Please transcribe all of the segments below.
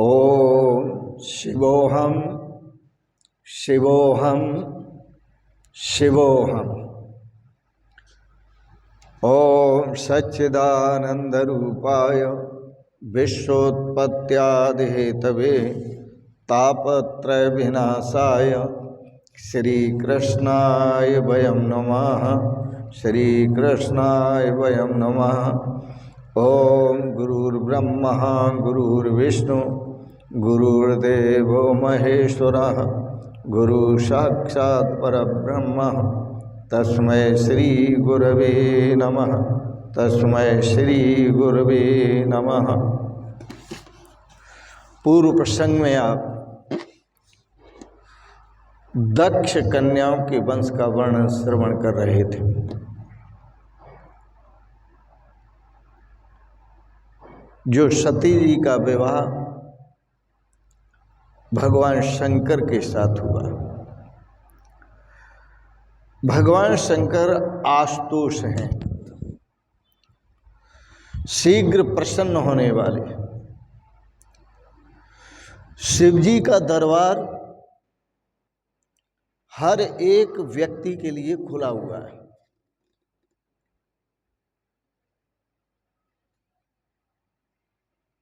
ओम शिवोहम शिवोहम शिवोहम। ओम सच्चिदानंद रूपाय विश्वोत्पत्त्यादि Hathaway तापत्रय विनाशाय श्री कृष्णाय वयं नमः। श्री कृष्णाय वयं नमः। ओम गुरुर्ब्रह्मा गुरुर्विष्णु गुरुर्देवो महेश्वरः गुरु साक्षात् परब्रह्म तस्मै श्री गुरवे नमः। तस्मै श्री गुरवे नमः। पूर्व प्रसंग में आप दक्ष कन्याओं के वंश का वर्णन श्रवण कर रहे थे। जो सती जी का विवाह भगवान शंकर के साथ हुआ। भगवान शंकर आशुतोष हैं, शीघ्र प्रसन्न होने वाले। शिवजी का दरबार हर एक व्यक्ति के लिए खुला हुआ है।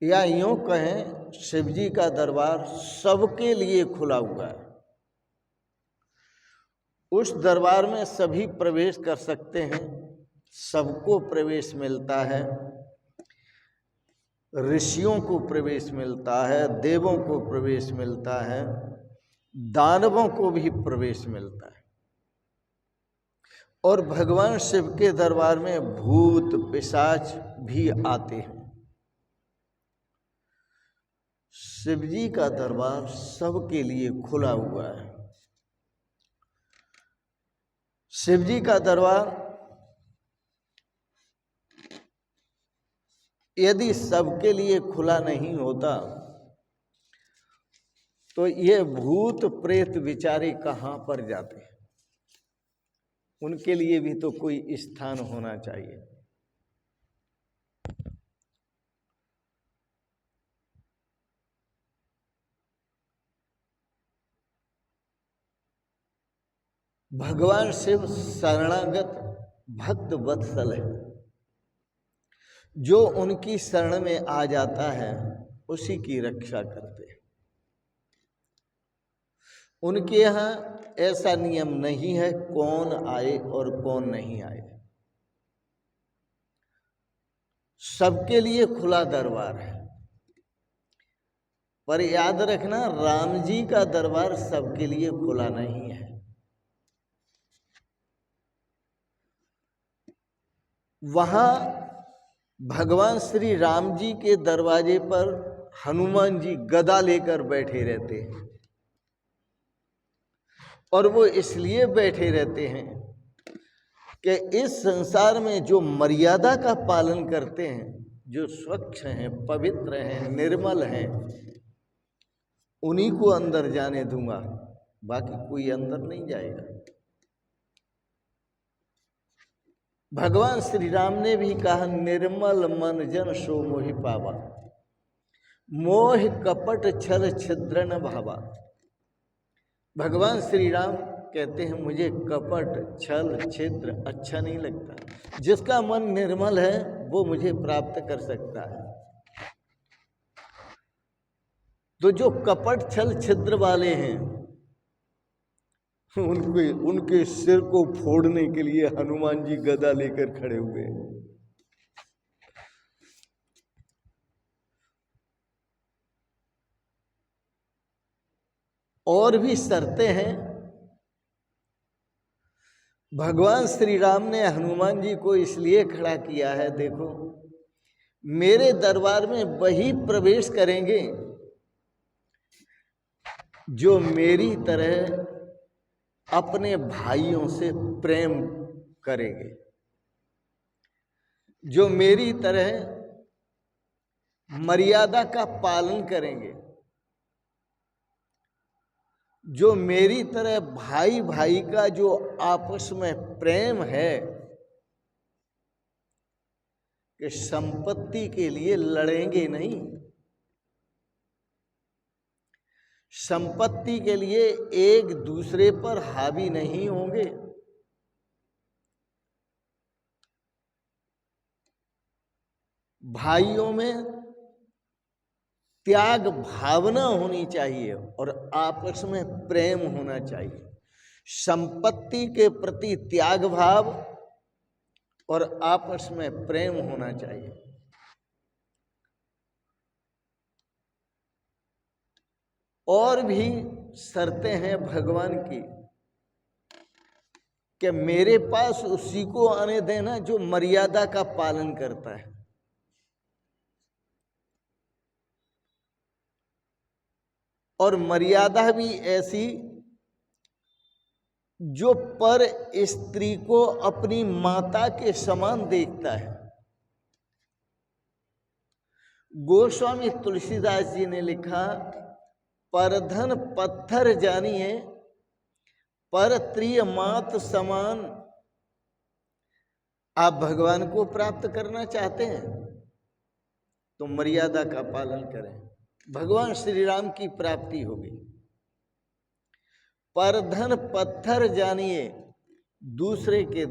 या यूं कहें, शिवजी का दरबार सबके लिए खुला हुआ है। उस दरबार में सभी प्रवेश कर सकते हैं, सबको प्रवेश मिलता है। ऋषियों को प्रवेश मिलता है, देवों को प्रवेश मिलता है, दानवों को भी प्रवेश मिलता है। और भगवान शिव के दरबार में भूत पिशाच भी आते हैं। शिवजी का दरबार सबके लिए खुला हुआ है। शिवजी का दरबार यदि सबके लिए खुला नहीं होता तो ये भूत प्रेत बेचारे कहाँ पर जाते? उनके लिए भी तो कोई स्थान होना चाहिए। भगवान शिव शरणागत भक्त वत्सल है। जो उनकी शरण में आ जाता है उसी की रक्षा करते हैं। उनके यहाँ ऐसा नियम नहीं है कौन आए और कौन नहीं आए। सबके लिए खुला दरबार है। पर याद रखना, राम जी का दरबार सबके लिए खुला नहीं है। वहां भगवान श्री राम जी के दरवाजे पर हनुमान जी गदा लेकर बैठे रहते हैं। और वो इसलिए बैठे रहते हैं कि इस संसार में जो मर्यादा का पालन करते हैं, जो स्वच्छ हैं, पवित्र हैं, निर्मल हैं, उन्हीं को अंदर जाने दूंगा, बाकी कोई अंदर नहीं जाएगा। भगवान श्री राम ने भी कहा, निर्मल मन जन सो मोहि पावा, मोह कपट छल छिद्र न भावा। भगवान श्री राम कहते हैं, मुझे कपट छल छिद्र अच्छा नहीं लगता। जिसका मन निर्मल है वो मुझे प्राप्त कर सकता है। तो जो कपट छल छिद्र वाले हैं, उनके सिर को फोड़ने के लिए हनुमान जी गदा लेकर खड़े हुए हैं। और भी शर्तें हैं। भगवान श्री राम ने हनुमान जी को इसलिए खड़ा किया है, देखो मेरे दरबार में वही प्रवेश करेंगे जो मेरी तरह अपने भाइयों से प्रेम करेंगे, जो मेरी तरह मर्यादा का पालन करेंगे, जो मेरी तरह भाई भाई का जो आपस में प्रेम है कि संपत्ति के लिए लड़ेंगे नहीं, संपत्ति के लिए एक दूसरे पर हावी नहीं होंगे। भाइयों में त्याग भावना होनी चाहिए और आपस में प्रेम होना चाहिए। संपत्ति के प्रति त्याग भाव और आपस में प्रेम होना चाहिए। और भी शर्तें हैं भगवान की कि मेरे पास उसी को आने देना जो मर्यादा का पालन करता है। और मर्यादा भी ऐसी जो पर स्त्री को अपनी माता के समान देखता है। गोस्वामी तुलसीदास जी ने लिखा, परधन पत्थर जानिए पर त्रिय मात समान। आप भगवान को प्राप्त करना चाहते हैं तो मर्यादा का पालन करें, भगवान श्री राम की प्राप्ति होगी। परधन पत्थर जानिए, दूसरे के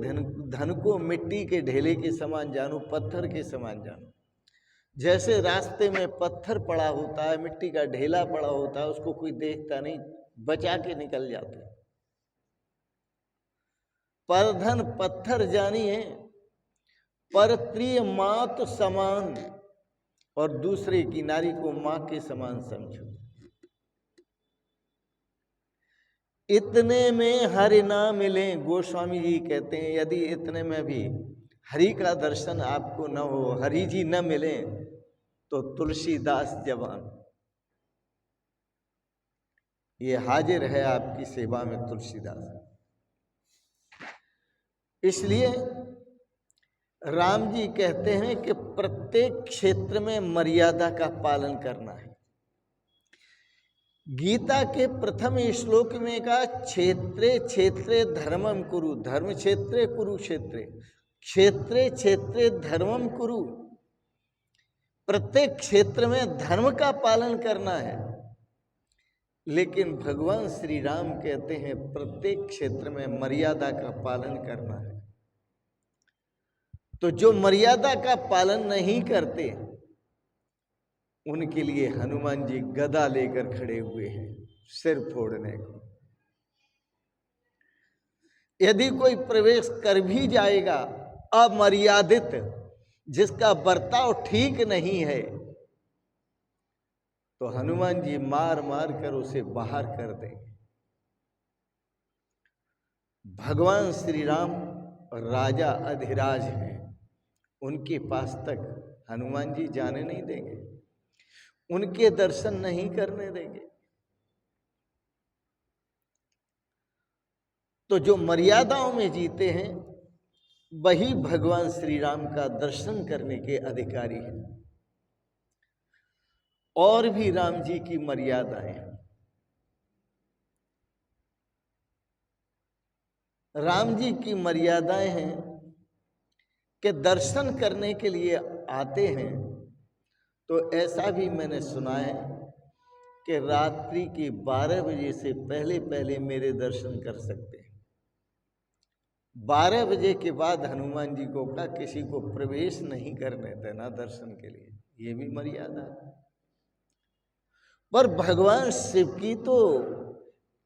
धन को मिट्टी के ढेले के समान जानो, पत्थर के समान जानो। जैसे रास्ते में पत्थर पड़ा होता है, मिट्टी का ढेला पड़ा होता है, उसको कोई देखता नहीं, बचा के निकल जाते। परधन पत्थर जानिए पर त्रिय मात समान, और दूसरे की नारी को मां के समान समझो। इतने में हरि ना मिले, गोस्वामी जी कहते हैं यदि इतने में भी हरि का दर्शन आपको न हो, हरि जी न मिले तो तुलसीदास जवान, ये हाजिर है आपकी सेवा में तुलसीदास। इसलिए राम जी कहते हैं कि प्रत्येक क्षेत्र में मर्यादा का पालन करना है। गीता के प्रथम श्लोक में कहा, क्षेत्रे क्षेत्रे धर्मम कुरु, धर्म क्षेत्रे कुरुक्षेत्रे, क्षेत्रे क्षेत्रे धर्मम कुरु। प्रत्येक क्षेत्र में धर्म का पालन करना है। लेकिन भगवान श्री राम कहते हैं प्रत्येक क्षेत्र में मर्यादा का पालन करना है। तो जो मर्यादा का पालन नहीं करते उनके लिए हनुमान जी गदा लेकर खड़े हुए हैं सिर फोड़ने को। यदि कोई प्रवेश कर भी जाएगा अमर्यादित, जिसका बर्ताव ठीक नहीं है, तो हनुमान जी मार मार कर उसे बाहर कर देंगे। भगवान श्री राम राजा अधिराज हैं, उनके पास तक हनुमान जी जाने नहीं देंगे, उनके दर्शन नहीं करने देंगे। तो जो मर्यादाओं में जीते हैं वही भगवान श्री राम का दर्शन करने के अधिकारी हैं। और भी राम जी की मर्यादाएं हैं। राम जी की मर्यादाएं हैं कि दर्शन करने के लिए आते हैं तो ऐसा भी मैंने सुना है कि रात्रि के 12 बजे से पहले पहले मेरे दर्शन कर सकते हैं। 12 बजे के बाद हनुमान जी को कहा किसी को प्रवेश नहीं करने देना दर्शन के लिए, ये भी मर्यादा है। पर भगवान शिव की तो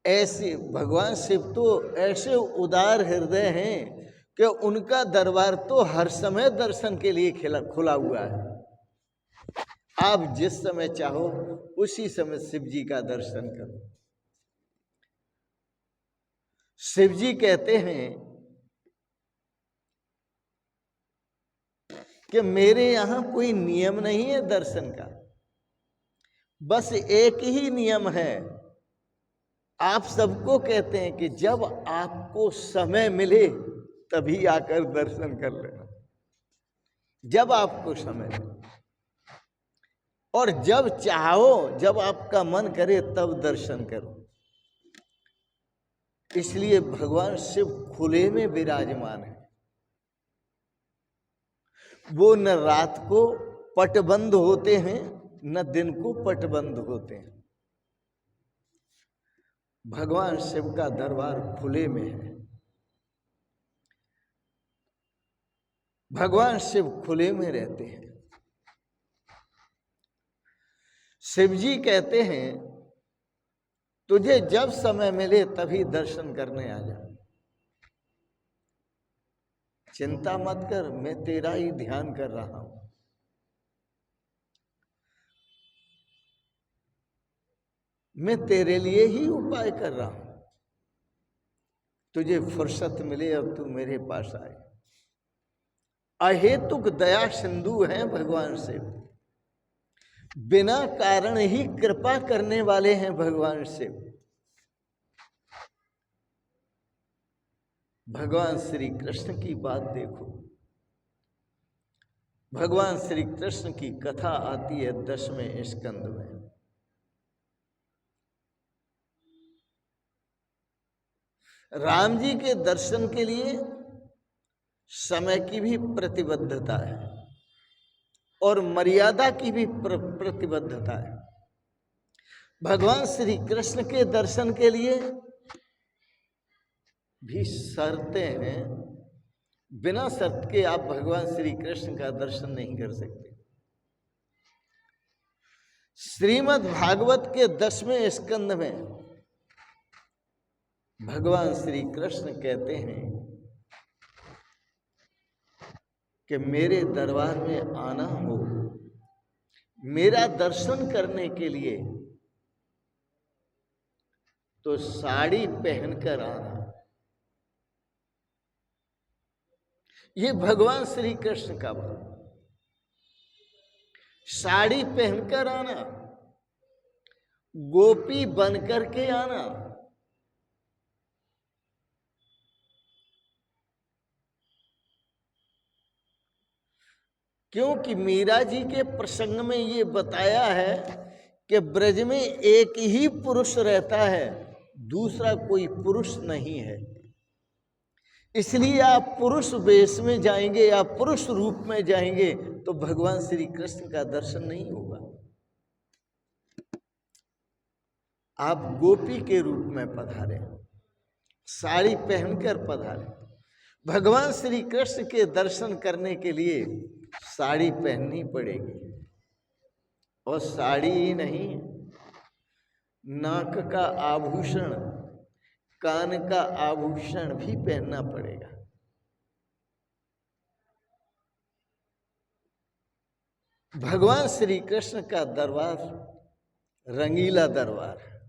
ऐसे, भगवान शिव तो ऐसे उदार हृदय हैं कि उनका दरबार तो हर समय दर्शन के लिए खुला हुआ है। आप जिस समय चाहो उसी समय शिव जी का दर्शन करो। शिव जी कहते हैं कि मेरे यहां कोई नियम नहीं है दर्शन का, बस एक ही नियम है। आप सबको कहते हैं कि जब आपको समय मिले तभी आकर दर्शन कर लेना, जब आपको समय मिले, और जब चाहो, जब आपका मन करे तब दर्शन करो। इसलिए भगवान शिव खुले में विराजमान है। वो न रात को पटबंद होते हैं न दिन को पटबंद होते हैं। भगवान शिव का दरबार खुले में है। भगवान शिव खुले में रहते हैं। शिव जी कहते हैं तुझे जब समय मिले तभी दर्शन करने आ जा, चिंता मत कर, मैं तेरा ही ध्यान कर रहा हूं। मैं तेरे लिए ही उपाय कर रहा हूं। तुझे फुर्सत मिले अब तू मेरे पास आए। अहेतुक दया सिंधु हैं भगवान शिव, बिना कारण ही कृपा करने वाले हैं भगवान शिव। भगवान श्री कृष्ण की बात देखो। भगवान श्री कृष्ण की कथा आती है 10वें स्कंद में। राम जी के दर्शन के लिए समय की भी प्रतिबद्धता है और मर्यादा की भी प्रतिबद्धता है। भगवान श्री कृष्ण के दर्शन के लिए भी शर्तें हैं। बिना शर्त के आप भगवान श्री कृष्ण का दर्शन नहीं कर सकते। श्रीमद् भागवत के 10वें स्कंद में भगवान श्री कृष्ण कहते हैं कि मेरे दरबार में आना हो, मेरा दर्शन करने के लिए तो साड़ी पहनकर आना। ये भगवान श्री कृष्ण का बात। साड़ी पहनकर आना, गोपी बनकर के आना। क्योंकि मीरा जी के प्रसंग में ये बताया है कि ब्रज में एक ही पुरुष रहता है, दूसरा कोई पुरुष नहीं है। इसलिए आप पुरुष वेश में जाएंगे या पुरुष रूप में जाएंगे तो भगवान श्री कृष्ण का दर्शन नहीं होगा। आप गोपी के रूप में पधारे, साड़ी पहनकर पधारे। भगवान श्री कृष्ण के दर्शन करने के लिए साड़ी पहननी पड़ेगी, और साड़ी ही नहीं, नाक का आभूषण, कान का आभूषण भी पहनना पड़ेगा। भगवान श्री कृष्ण का दरबार रंगीला दरबार है,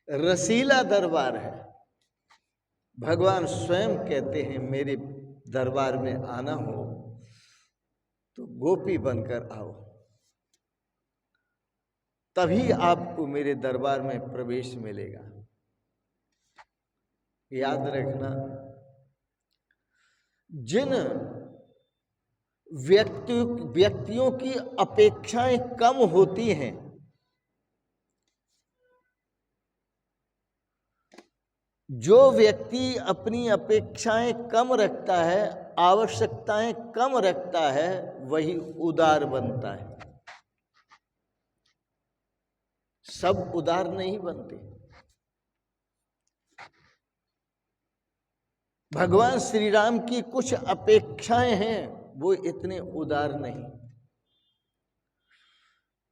रसीला दरबार है। भगवान स्वयं कहते हैं मेरे दरबार में आना हो तो गोपी बनकर आओ, तभी आपको मेरे दरबार में प्रवेश मिलेगा। याद रखना, जिन व्यक्तियों की अपेक्षाएं कम होती हैं, जो व्यक्ति अपनी अपेक्षाएं कम रखता है, आवश्यकताएं कम रखता है, वही उदार बनता है। सब उदार नहीं बनते। भगवान श्री राम की कुछ अपेक्षाएं हैं, वो इतने उदार नहीं।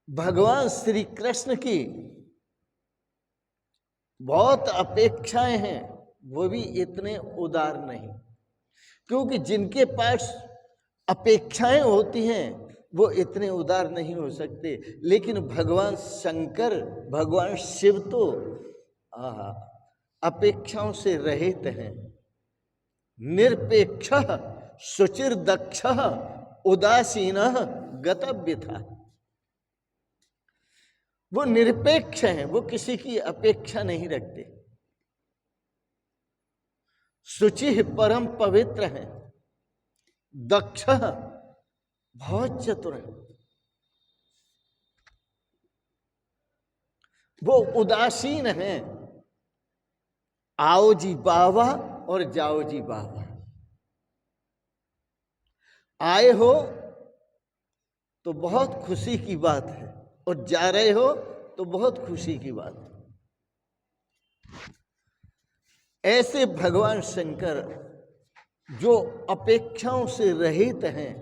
भगवान श्री कृष्ण की बहुत अपेक्षाएं हैं, वो भी इतने उदार नहीं। क्योंकि जिनके पास अपेक्षाएं होती हैं वो इतने उदार नहीं हो सकते। लेकिन भगवान शंकर, भगवान शिव तो अपेक्षाओं से रहित हैं। निरपेक्ष शुचिर दक्ष उदासीन गतव्य था। वो निरपेक्ष हैं, वो किसी की अपेक्षा नहीं रखते। शुचि परम पवित्र हैं, दक्ष बहुत चतुर हैं। वो उदासीन हैं, आओ जी बाबा और जाओ जी बाबा। आए हो तो बहुत खुशी की बात है, और जा रहे हो तो बहुत खुशी की बात है। ऐसे भगवान शंकर जो अपेक्षाओं से रहित हैं,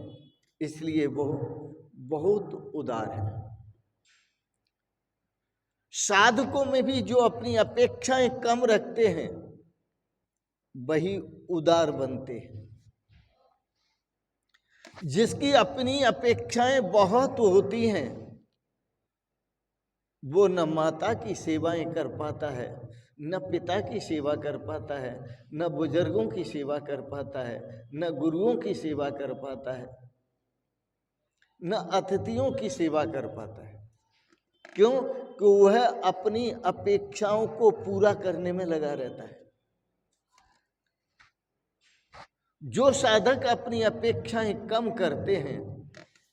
इसलिए वो बहुत उदार है। साधकों में भी जो अपनी अपेक्षाएं कम रखते हैं वही उदार बनते हैं। जिसकी अपनी अपेक्षाएं बहुत होती हैं वो न माता की सेवाएं कर पाता है, न पिता की सेवा कर पाता है, न बुजुर्गों की सेवा कर पाता है, न गुरुओं की सेवा कर पाता है, न अतिथियों की सेवा कर पाता है। क्यों? कि वह अपनी अपेक्षाओं को पूरा करने में लगा रहता है। जो साधक अपनी अपेक्षाएं कम करते हैं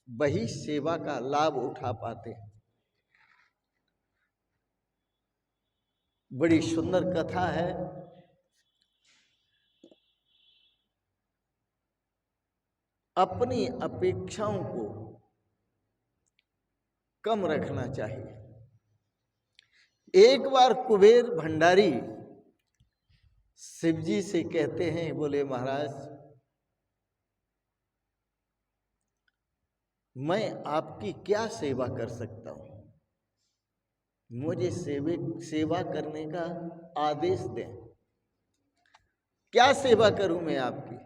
वही सेवा का लाभ उठा पाते हैं। बड़ी सुंदर कथा है। अपनी अपेक्षाओं को कम रखना चाहिए। एक बार कुबेर भंडारी शिव जी से कहते हैं, बोले महाराज मैं आपकी क्या सेवा कर सकता हूं, मुझे सेवा करने का आदेश दें। क्या सेवा करूं मैं आपकी?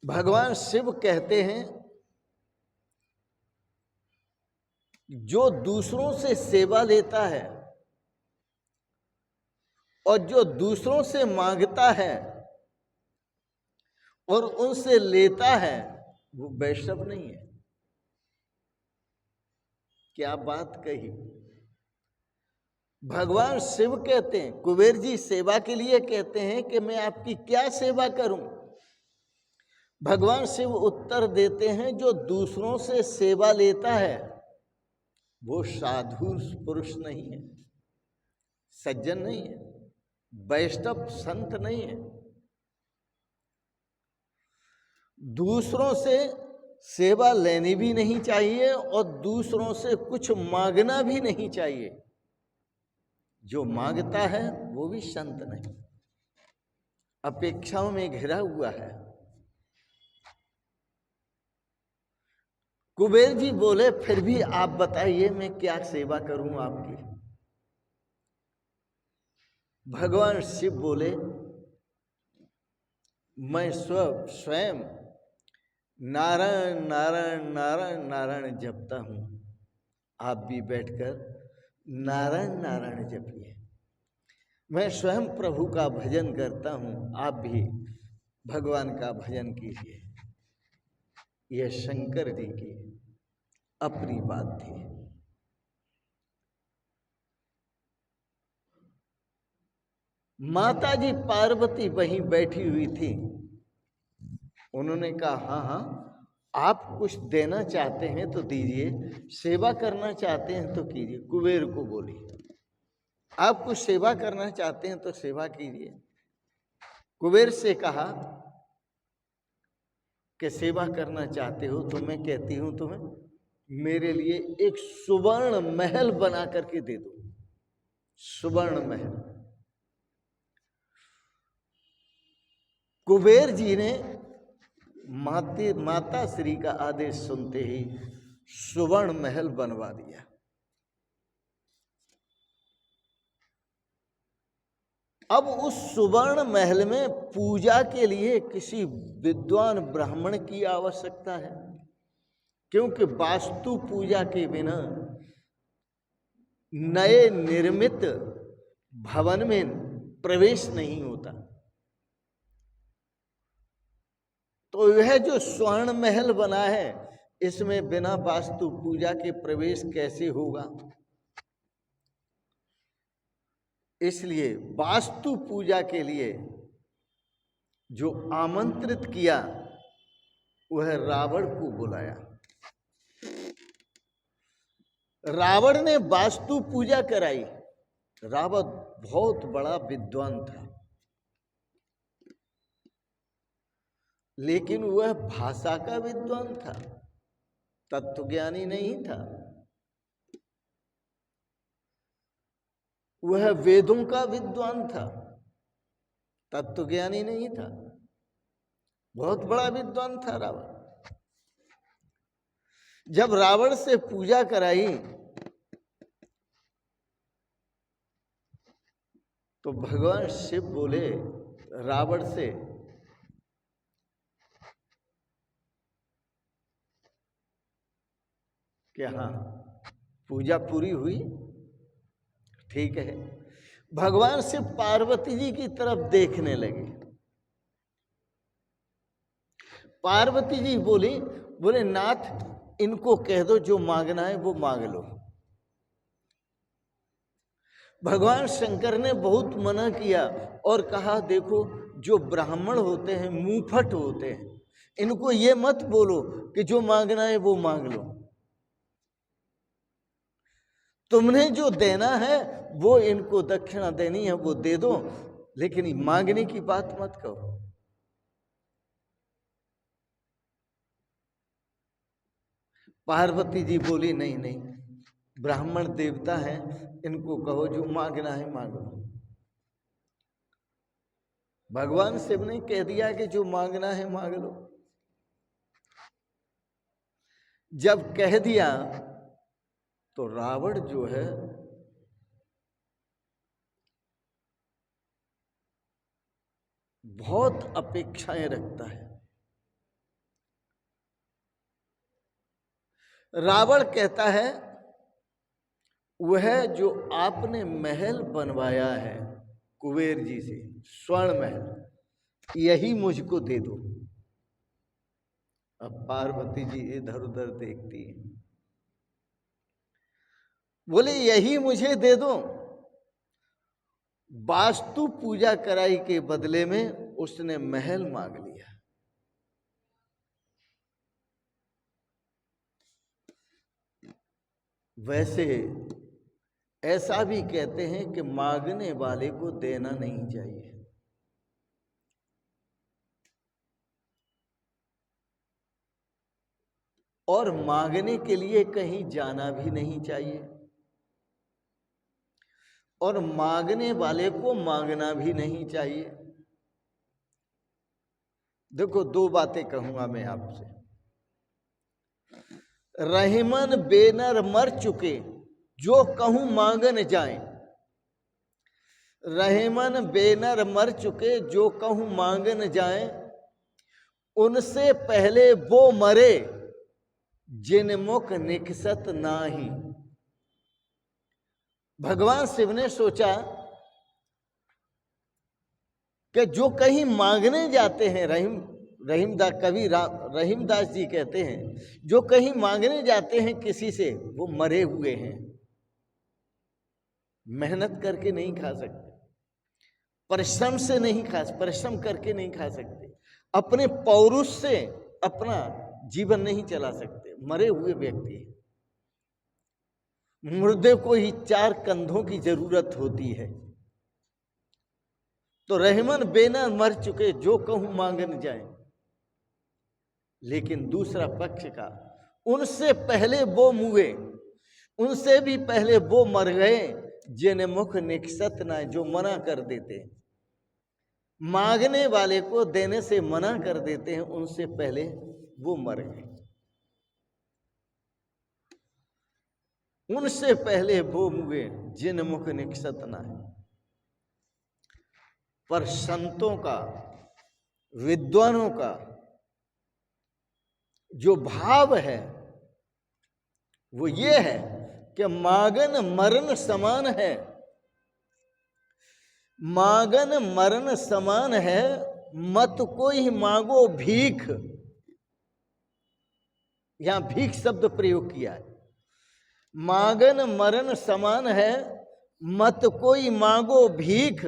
भगवान शिव कहते हैं जो दूसरों से सेवा लेता है और जो दूसरों से मांगता है और उनसे लेता है वो वैष्णव नहीं है। क्या बात कही! भगवान शिव कहते हैं, कुबेर जी सेवा के लिए कहते हैं कि मैं आपकी क्या सेवा करूं? भगवान शिव उत्तर देते हैं जो दूसरों से सेवा लेता है वो साधु पुरुष नहीं है, सज्जन नहीं है, वैष्णव संत नहीं है। दूसरों से सेवा लेनी भी नहीं चाहिए और दूसरों से कुछ मांगना भी नहीं चाहिए। जो मांगता है वो भी संत नहीं, अपेक्षाओं में घिरा हुआ है। कुबेर जी बोले फिर भी आप बताइए मैं क्या सेवा करूं आपकी? भगवान शिव बोले मैं स्वयं नारायण नारायण नारायण नारायण जपता हूं, आप भी बैठकर नारायण नारायण जपिए। मैं स्वयं प्रभु का भजन करता हूं, आप भी भगवान का भजन कीजिए। यह शंकर जी की अपनी बात थी। माता जी पार्वती वहीं बैठी हुई थी। उन्होंने कहा हाँ हाँ आप कुछ देना चाहते हैं तो दीजिए, सेवा करना चाहते हैं तो कीजिए। कुबेर को बोली आप कुछ सेवा करना चाहते हैं तो सेवा कीजिए। कुबेर से कहा कि सेवा करना चाहते हो तो मैं कहती हूं तुम्हें मेरे लिए एक सुवर्ण महल बना करके दे दो। सुवर्ण महल। कुबेर जी ने माता श्री का आदेश सुनते ही सुवर्ण महल बनवा दिया। अब उस सुवर्ण महल में पूजा के लिए किसी विद्वान ब्राह्मण की आवश्यकता है, क्योंकि वास्तु पूजा के बिना नए निर्मित भवन में प्रवेश नहीं होता। तो यह जो स्वर्ण महल बना है इसमें बिना वास्तु पूजा के प्रवेश कैसे होगा? इसलिए वास्तु पूजा के लिए जो आमंत्रित किया वह रावण को बुलाया। रावण ने वास्तु पूजा कराई। रावण बहुत बड़ा विद्वान था, लेकिन वह भाषा का विद्वान था, तत्वज्ञानी नहीं था। वह वेदों का विद्वान था, तत्वज्ञानी नहीं था, बहुत बड़ा विद्वान था रावण। जब रावण से पूजा कराई तो भगवान शिव बोले रावण से कि हाँ, पूजा पूरी हुई, ठीक है। भगवान शिव पार्वती जी की तरफ देखने लगे। पार्वती जी बोले नाथ, इनको कह दो जो मांगना है वो मांग लो। भगवान शंकर ने बहुत मना किया और कहा देखो, जो ब्राह्मण होते हैं मुंहफट होते हैं, इनको ये मत बोलो कि जो मांगना है वो मांग लो। तुमने जो देना है वो इनको दक्षिणा देनी है वो दे दो, लेकिन मांगने की बात मत करो। पार्वती जी बोली नहीं नहीं, ब्राह्मण देवता हैं, इनको कहो जो मांगना है मांग लो। भगवान शिव ने कह दिया कि जो मांगना है मांग लो। जब कह दिया तो रावण जो है बहुत अपेक्षाएं रखता है। रावण कहता है वह जो आपने महल बनवाया है कुबेर जी से, स्वर्ण महल, यही मुझको दे दो। अब पार्वती जी इधर उधर देखती है, बोले यही मुझे दे दो। वास्तु पूजा कराई के बदले में उसने महल मांग लिया। वैसे ऐसा भी कहते हैं कि मांगने वाले को देना नहीं चाहिए, और मांगने के लिए कहीं जाना भी नहीं चाहिए, और मांगने वाले को मांगना भी नहीं चाहिए। देखो, दो बातें कहूंगा मैं आपसे। रहीमन बेनर मर चुके जो कहूं मांगन जाए, रहीमन बेनर मर चुके जो कहूं मांगन जाए, उनसे पहले वो मरे जिन मुख निकसत नाही। भगवान शिव ने सोचा कि जो कहीं मांगने जाते हैं, रहीमदास कवि रहीमदास जी कहते हैं, जो कहीं मांगने जाते हैं किसी से, वो मरे हुए हैं, मेहनत करके नहीं खा सकते, परिश्रम से नहीं खा, परिश्रम करके नहीं खा सकते, अपने पौरुष से अपना जीवन नहीं चला सकते, मरे हुए व्यक्ति। मुर्दे को ही 4 कंधों की जरूरत होती है। तो रहमन बेना मर चुके जो कहूं मांगन जाए, लेकिन दूसरा पक्ष का, उनसे पहले वो मुए, उनसे भी पहले वो मर गए जिन्हें मुख निकसत ना, जो मना कर देते, मांगने वाले को देने से मना कर देते हैं, उनसे पहले वो मर गए, उनसे पहले वो मुए जिन मुख निकसत ना है। पर संतों का, विद्वानों का जो भाव है वो ये है कि मांगन मरण समान है, मांगन मरण समान है, मत कोई मांगो भीख। यहां भीख शब्द प्रयोग किया है। मांगन मरण समान है, मत कोई मांगो भीख,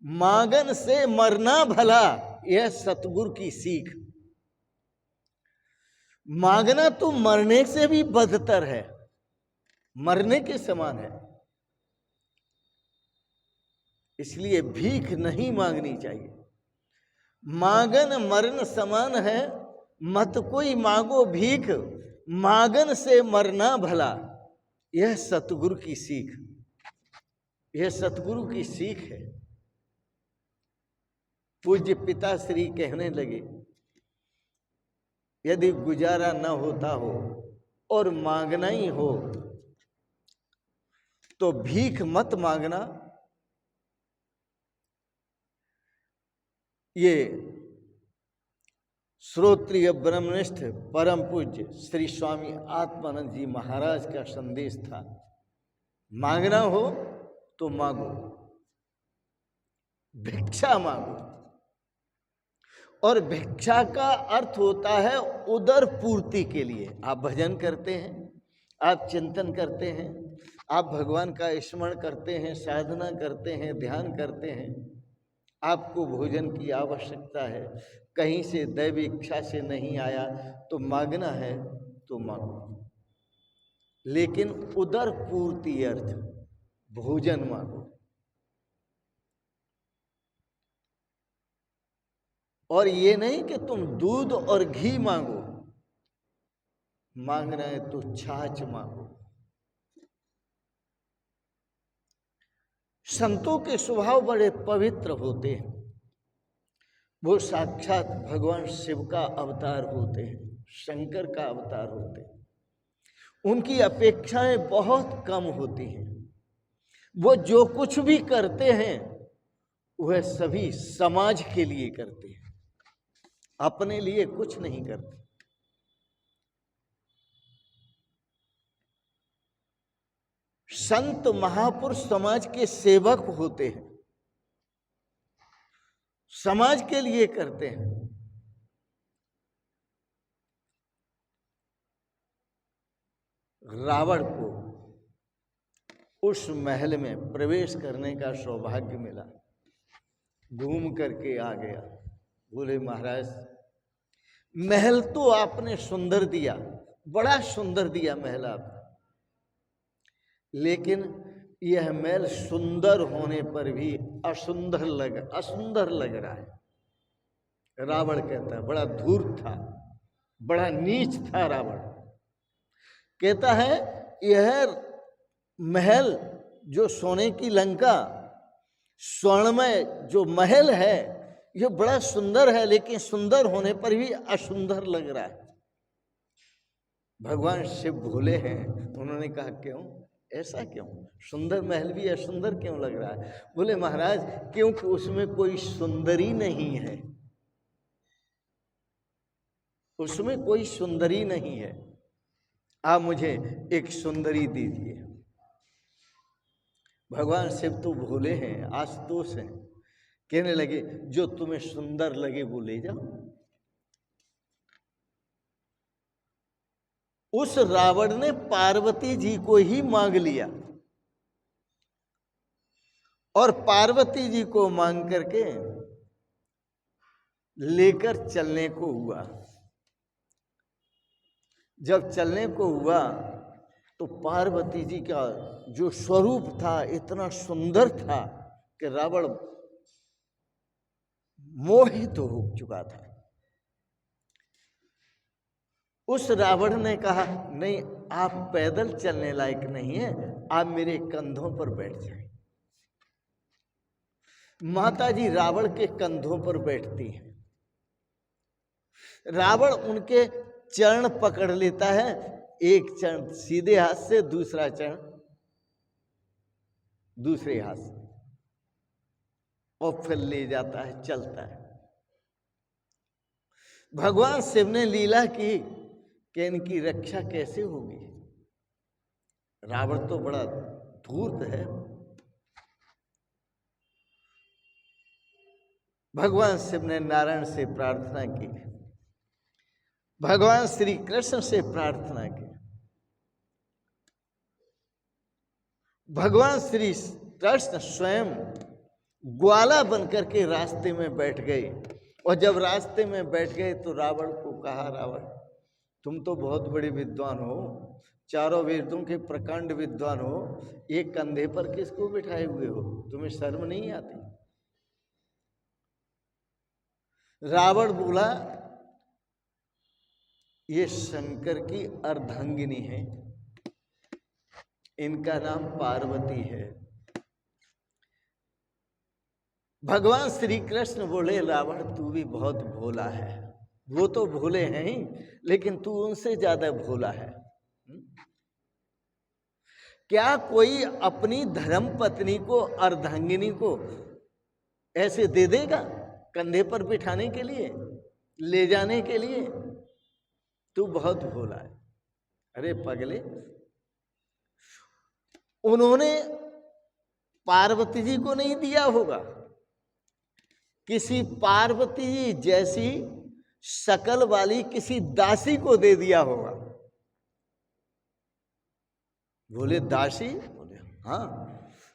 मांगन से मरना भला, यह सतगुरु की सीख। मांगना तो मरने से भी बदतर है, मरने के समान है, इसलिए भीख नहीं मांगनी चाहिए। मांगन मरण समान है, मत कोई मांगो भीख, मांगन से मरना भला, यह सतगुरु की सीख। यह सतगुरु की सीख है। पूज्य पिताश्री कहने लगे, यदि गुजारा न होता हो और मांगना ही हो तो भीख मत मांगना। ये श्रोत्रिय ब्रह्मनिष्ठ परम पूज्य श्री स्वामी आत्मानंद जी महाराज का संदेश था। मांगना हो तो मांगो, भिक्षा मांगो। और भिक्षा का अर्थ होता है उदर पूर्ति के लिए। आप भजन करते हैं, आप चिंतन करते हैं, आप भगवान का स्मरण करते हैं, साधना करते हैं, ध्यान करते हैं, आपको भोजन की आवश्यकता है, कहीं से दैवी इच्छा से नहीं आया तो मांगना है तो मांगो, लेकिन उदर पूर्ति अर्थ भोजन मांगो। और ये नहीं कि तुम दूध और घी मांगो, मांगना है तो छाछ मांगो। संतों के स्वभाव बड़े पवित्र होते हैं, वो साक्षात भगवान शिव का अवतार होते हैं, शंकर का अवतार होते हैं। उनकी अपेक्षाएं बहुत कम होती हैं। वो जो कुछ भी करते हैं वह सभी समाज के लिए करते हैं, अपने लिए कुछ नहीं करते। संत महापुरुष समाज के सेवक होते हैं, समाज के लिए करते हैं। रावण को उस महल में प्रवेश करने का सौभाग्य मिला, घूम करके आ गया। बोले महाराज महल तो आपने सुंदर दिया, बड़ा सुंदर दिया महल आपने, लेकिन यह महल सुंदर होने पर भी असुंदर लग रहा है। रावण कहता है बड़ा धूर्त था, बड़ा नीच था रावण। कहता है यह महल जो सोने की लंका, स्वर्णमय जो महल है, यह बड़ा सुंदर है, लेकिन सुंदर होने पर भी असुंदर लग रहा है। भगवान शिव भोले हैं, उन्होंने कहा क्यों, ऐसा क्यों, सुंदर महल भी असुंदर क्यों लग रहा है? बोले महाराज क्योंकि उसमें कोई सुंदरी नहीं है, उसमें कोई सुंदरी नहीं है। आप मुझे एक सुंदरी दीजिए। भगवान शिव तो भोले हैं, आशुतोष हैं, कहने लगे जो तुम्हें सुंदर लगे वो ले जाओ। उस रावण ने पार्वती जी को ही मांग लिया और पार्वती जी को मांग करके लेकर चलने को हुआ। जब चलने को हुआ तो पार्वती जी का जो स्वरूप था इतना सुंदर था कि रावण मोहित हो चुका था। उस रावण ने कहा नहीं, आप पैदल चलने लायक नहीं है, आप मेरे कंधों पर बैठ जाएं। माता जी रावण के कंधों पर बैठती हैं, रावण उनके चरण पकड़ लेता है, एक चरण सीधे हाथ से, दूसरा चरण दूसरे हाथ से, और फिर ले जाता है, चलता है। भगवान शिव ने लीला की कि इनकी रक्षा कैसे होगी, रावण तो बड़ा धूर्त है। भगवान शिव ने नारायण से प्रार्थना की, भगवान श्री कृष्ण से प्रार्थना की। भगवान श्री कृष्ण स्वयं ग्वाला बनकर के रास्ते में बैठ गए, और जब रास्ते में बैठ गए तो रावण को कहा, रावण तुम तो बहुत बड़े विद्वान हो, चारों वेदों के प्रकांड विद्वान हो, ये कंधे पर किसको बिठाए हुए हो, तुम्हें शर्म नहीं आती? रावण बोला ये शंकर की अर्धांगिनी है, इनका नाम पार्वती है, भगवान श्री कृष्ण बोले रावण तू भी बहुत भोला है। वो तो भोले हैं ही, लेकिन तू उनसे ज्यादा भोला है। क्या कोई अपनी धर्म पत्नी को, अर्धांगिनी को ऐसे दे देगा कंधे पर बिठाने के लिए, ले जाने के लिए? तू बहुत भोला है। अरे पगले, उन्होंने पार्वती जी को नहीं दिया होगा, किसी पार्वती जी जैसी शकल वाली किसी दासी को दे दिया होगा। बोले दासी? बोले हाँ।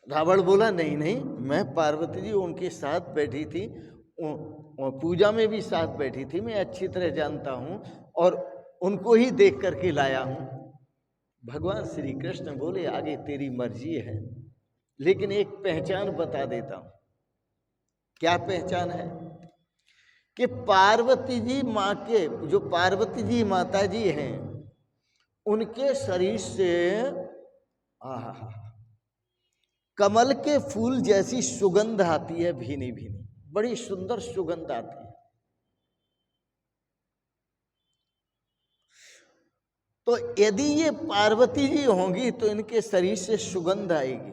रावण बोला नहीं नहीं, मैं पार्वती जी उनके साथ बैठी थी, पूजा में भी साथ बैठी थी, मैं अच्छी तरह जानता हूं और उनको ही देख करके लाया हूं। भगवान श्री कृष्ण बोले आगे तेरी मर्जी है, लेकिन एक पहचान बता देता हूं। क्या पहचान है? कि पार्वती जी माँ के, जो पार्वती जी माता जी हैं, उनके शरीर से कमल के फूल जैसी सुगंध आती है, भीनी भीनी, बड़ी सुंदर सुगंध आती है। तो यदि ये पार्वती जी होंगी तो इनके शरीर से सुगंध आएगी,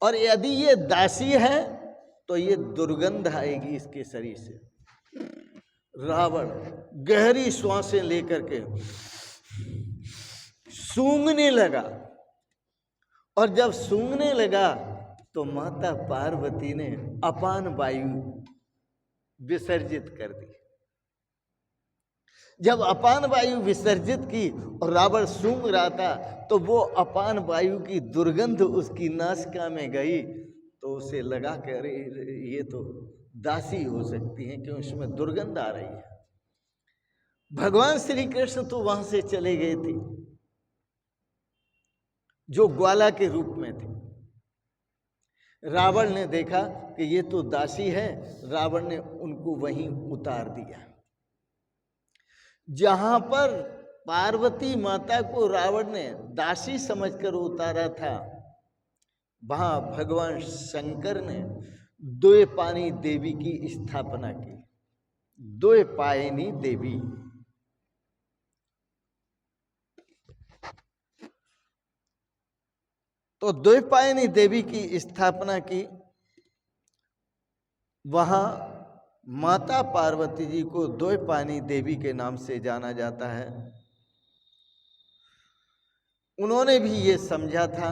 और यदि ये दासी है तो ये दुर्गंध आएगी इसके शरीर से। रावण गहरी श्वासें लेकर के सूंघने लगा, और जब सूंघने लगा तो माता पार्वती ने अपान वायु विसर्जित कर दी। जब अपान वायु विसर्जित की और रावण सूंघ रहा था, तो वो अपान वायु की दुर्गंध उसकी नासिका में गई, तो उसे लगा कि अरे ये तो दासी हो सकती है, क्यों इसमें दुर्गंध आ रही है। भगवान श्री कृष्ण तो वहां से चले गए थे, जो ग्वाला के रूप में थे। रावण ने देखा कि ये तो दासी है, रावण ने उनको वहीं उतार दिया। जहां पर पार्वती माता को रावण ने दासी समझकर उतारा था, वहां भगवान शंकर ने द्वैपायनी देवी की स्थापना की। द्वैपायनी देवी, तो द्वैपायनी देवी की स्थापना की। वहां माता पार्वती जी को द्वैपायनी देवी के नाम से जाना जाता है। उन्होंने भी ये समझा था,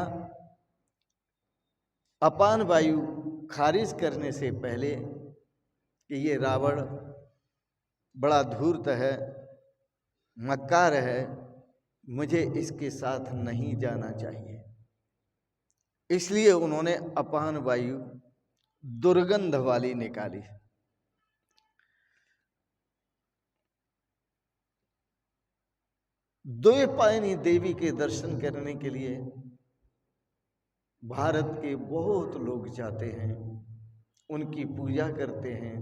अपान वायु खारिज करने से पहले, कि ये रावण बड़ा धूर्त है, मक्कार है, मुझे इसके साथ नहीं जाना चाहिए। इसलिए उन्होंने अपान वायु दुर्गंध वाली निकाली। द्वैपायनी देवी के दर्शन करने के लिए भारत के बहुत लोग जाते हैं, उनकी पूजा करते हैं,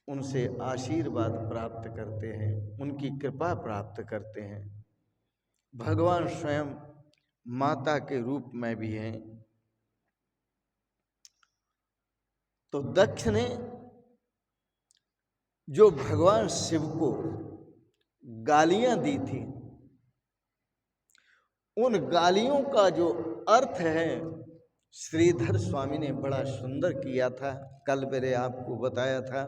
उनसे आशीर्वाद प्राप्त करते हैं, उनकी कृपा प्राप्त करते हैं। भगवान स्वयं माता के रूप में भी हैं। तो दक्ष ने जो भगवान शिव को गालियां दी थी, उन गालियों का जो अर्थ है श्रीधर स्वामी ने बड़ा सुंदर किया था। कल मैंने आपको बताया था,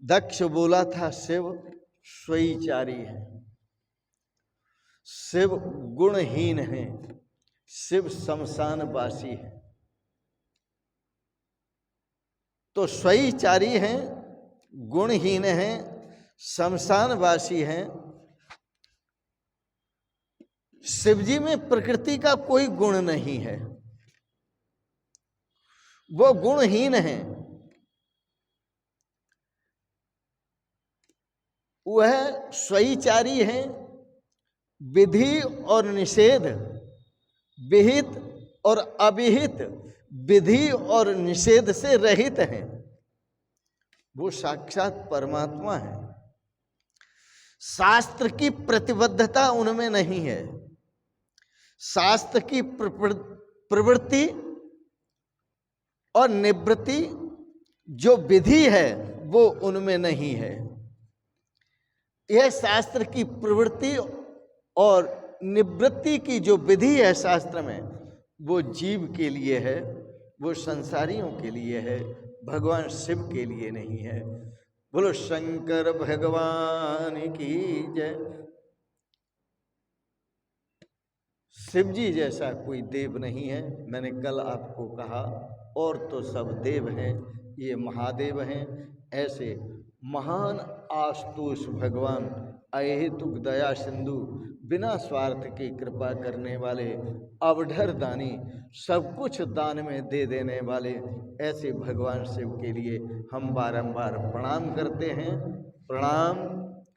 दक्ष बोला था शिव स्वैचारी है, शिव गुणहीन है, शिव शमशानवासी है। तो स्वैचारी हैं, गुणहीन हैं, शमशानवासी हैं। शिवजी में प्रकृति का कोई गुण नहीं है, वो गुणहीन है। वह स्वैचारी है, विधि और निषेध, विहित और अविहित, विधि और निषेध से रहित हैं। वो साक्षात परमात्मा है। शास्त्र की प्रतिबद्धता उनमें नहीं है, शास्त्र की प्रवृत्ति और निवृत्ति जो विधि है वो उनमें नहीं है। यह शास्त्र की प्रवृत्ति और निवृत्ति की जो विधि है शास्त्र में, वो जीव के लिए है, वो संसारियों के लिए है, भगवान शिव के लिए नहीं है। बोलो शंकर भगवान की जय। शिव जी जैसा कोई देव नहीं है। मैंने कल आपको कहा और तो सब देव हैं, ये महादेव हैं। ऐसे महान आशुतोष भगवान, अहेतुक दया सिंधु, बिना स्वार्थ की कृपा करने वाले, अवढर दानी, सब कुछ दान में दे देने वाले, ऐसे भगवान शिव के लिए हम बारंबार प्रणाम करते हैं। प्रणाम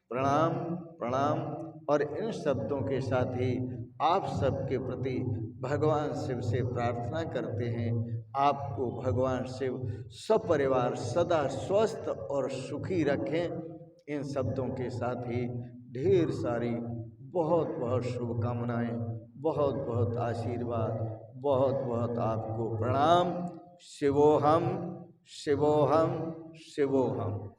प्रणाम प्रणाम। और इन शब्दों के साथ ही आप सबके प्रति भगवान शिव से प्रार्थना करते हैं, आपको भगवान शिव सपरिवार सदा स्वस्थ और सुखी रखें। इन शब्दों के साथ ही ढेर सारी बहुत बहुत शुभकामनाएं, बहुत बहुत आशीर्वाद, बहुत बहुत आपको प्रणाम। शिवोहम शिवोहम शिवोहम।